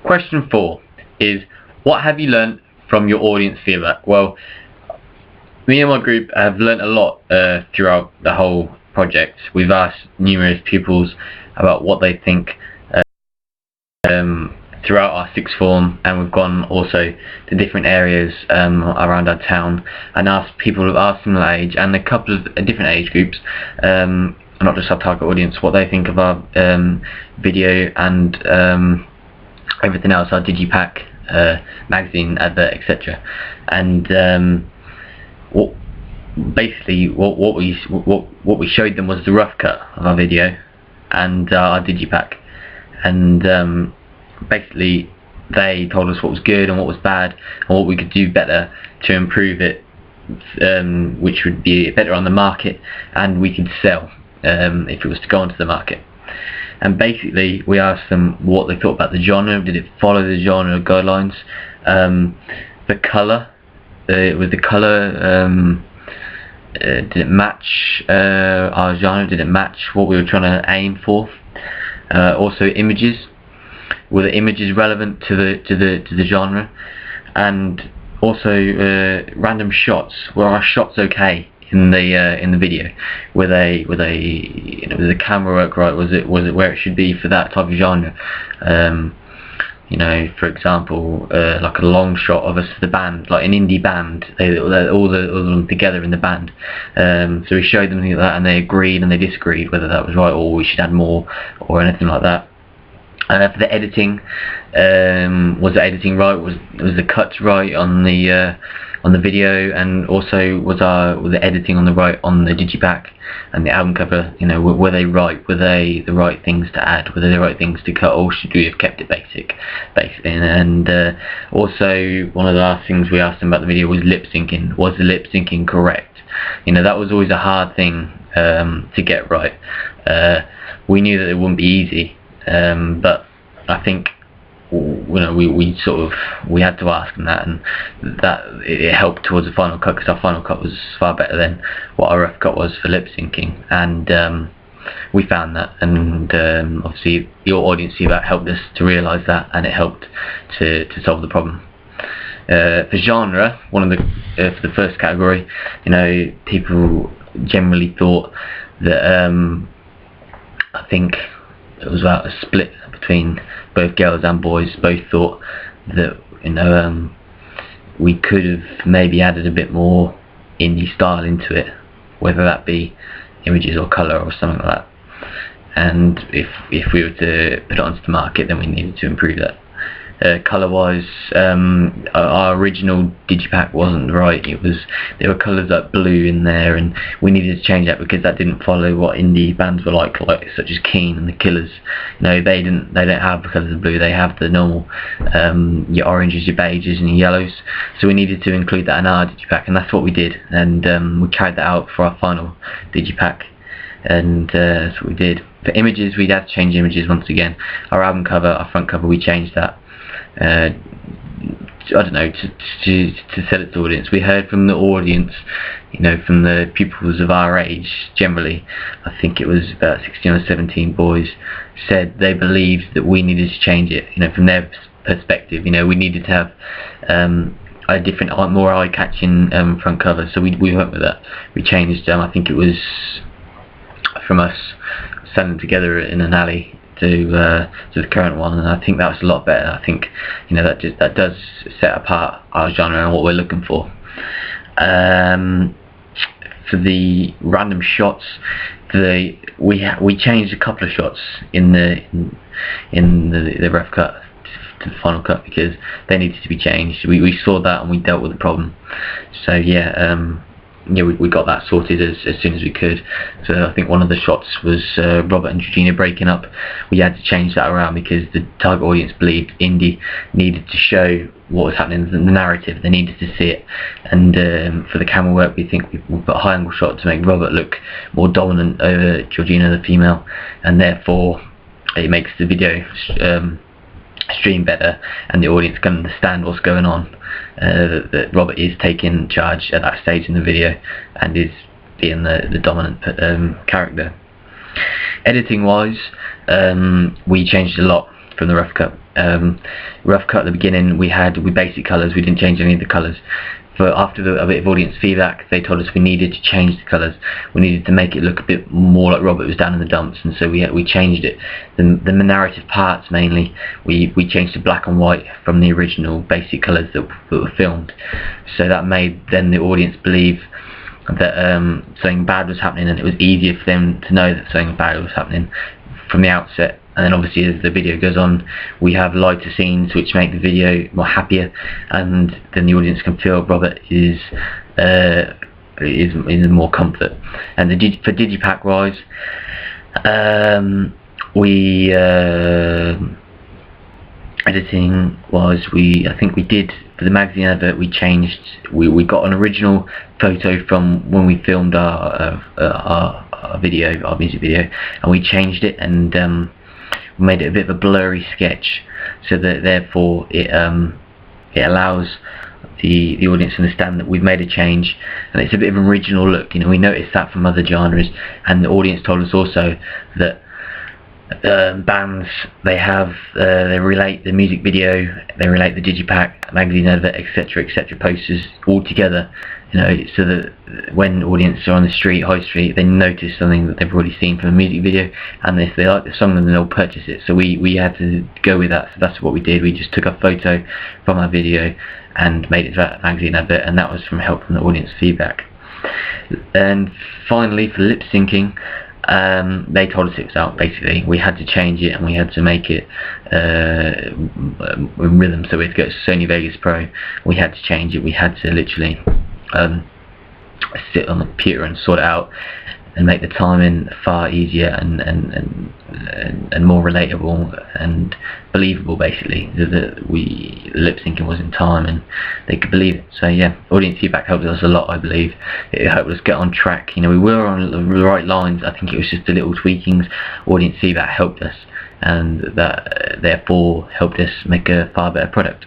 question 4 is, what have you learned from your audience feedback? Well, me and my group have learnt a lot throughout the whole project. We've asked numerous pupils about what they think throughout our sixth form, and we've gone also to different areas around our town and asked people of our similar age and a couple of different age groups, not just our target audience, what they think of our video and everything else, our Digipack magazine, advert, etc. And what we showed them was the rough cut of our video and our Digipack, and basically they told us what was good and what was bad and what we could do better to improve it, which would be better on the market and we could sell if it was to go onto the market. And basically we asked them what they thought about the genre. Did it follow the genre guidelines? The colour, did it match our genre? Did it match what we were trying to aim for? Also images, were the images relevant to the genre? And also random shots, were our shots okay in the video? Were they was the camera work right? Was it where it should be for that type of genre? For example, like a long shot of us, the band, like an indie band, all of them together in the band. So we showed them things like that, and they agreed and they disagreed whether that was right or we should add more or anything like that. For the editing, was the editing right? Was the cuts right on the video, and also was the editing on the right on the Digipack and the album cover? Were they right? Were they the right things to add? Were they the right things to cut, or should we have kept it basic, basically? And also one of the last things we asked them about the video was lip syncing. Was the lip syncing correct? That was always a hard thing to get right. We knew that it wouldn't be easy, but I think we had to ask them that, and that it helped towards the final cut, because our final cut was far better than what our rough cut was for lip syncing, and we found that, and obviously your audience feedback helped us to realise that, and it helped to solve the problem. For genre, one of for the first category, people generally thought that I think it was about a split between both girls and boys. Both thought that we could have maybe added a bit more indie style into it, whether that be images or colour or something like that. And if we were to put it onto the market, then we needed to improve that. Colour wise, our original Digipack wasn't right. There were colours like blue in there, and we needed to change that because that didn't follow what indie bands were like such as Keane and the Killers. They don't have the colours of blue. They have the normal your oranges, your beiges and your yellows. So we needed to include that in our Digipack, and that's what we did, and we carried that out for our final Digipack, and that's what we did. For images, we had to change images once again. Our album cover, our front cover, we changed that. I don't know, to sell it to audience. We heard from the audience, from the pupils of our age generally, I think it was about 16 or 17 boys, said they believed that we needed to change it, from their perspective. We needed to have a different, more eye-catching front cover, so we went with that. We changed, I think it was from us selling together in an alley to the current one, and I think that was a lot better. I think that does set apart our genre and what we're looking for. For the random shots, we changed a couple of shots in the rough cut to the final cut because they needed to be changed. We saw that and we dealt with the problem. So we got that sorted as soon as we could. So I think one of the shots was Robert and Georgina breaking up. We had to change that around because the target audience believed indie needed to show what was happening in the narrative. They needed to see it. And for the camera work, we think we put a high angle shot to make Robert look more dominant over Georgina, the female, and therefore it makes the video stream better, and the audience can understand what's going on. That Robert is taking charge at that stage in the video and is being the dominant character. Editing wise, we changed a lot from the rough cut. Rough cut at the beginning we basic colours, we didn't change any of the colours. But after a bit of audience feedback, they told us we needed to change the colours. We needed to make it look a bit more like Robert was down in the dumps, and so we changed it. The narrative parts mainly, we changed to black and white from the original basic colours that were filmed. So that made then the audience believe that something bad was happening, and it was easier for them to know that something bad was happening from the outset. And then obviously as the video goes on, we have lighter scenes which make the video more happier, and then the audience can feel Robert is in more comfort. And for Digipack wise, editing was, I think we did for the magazine advert, we got an original photo from when we filmed our music video, and we changed it and made it a bit of a blurry sketch, so that therefore it allows the audience to understand that we've made a change, and it's a bit of an original look. You know, we noticed that from other genres, and the audience told us also that bands, they relate the music video, they relate the Digipack magazine advert, etc., posters all together. You know, so that when audience are on the street, high street, they notice something that they've already seen from a music video, and if they like the song, then they'll purchase it. So we had to go with that. So that's what we did. We just took a photo from our video and made it that magazine advert, and that was from help from the audience feedback. And finally, for lip syncing, they told us it was out. Basically, we had to change it, and we had to make it in rhythm. So we had to go to Sony Vegas Pro. We had to change it. We had to literally sit on the computer and sort it out, and make the timing far easier and more relatable and believable. Basically, lip syncing was in time and they could believe it. So yeah, audience feedback helped us a lot. I believe it helped us get on track. You know, we were on the right lines. I think it was just the little tweakings. Audience feedback helped us, and that therefore helped us make a far better product.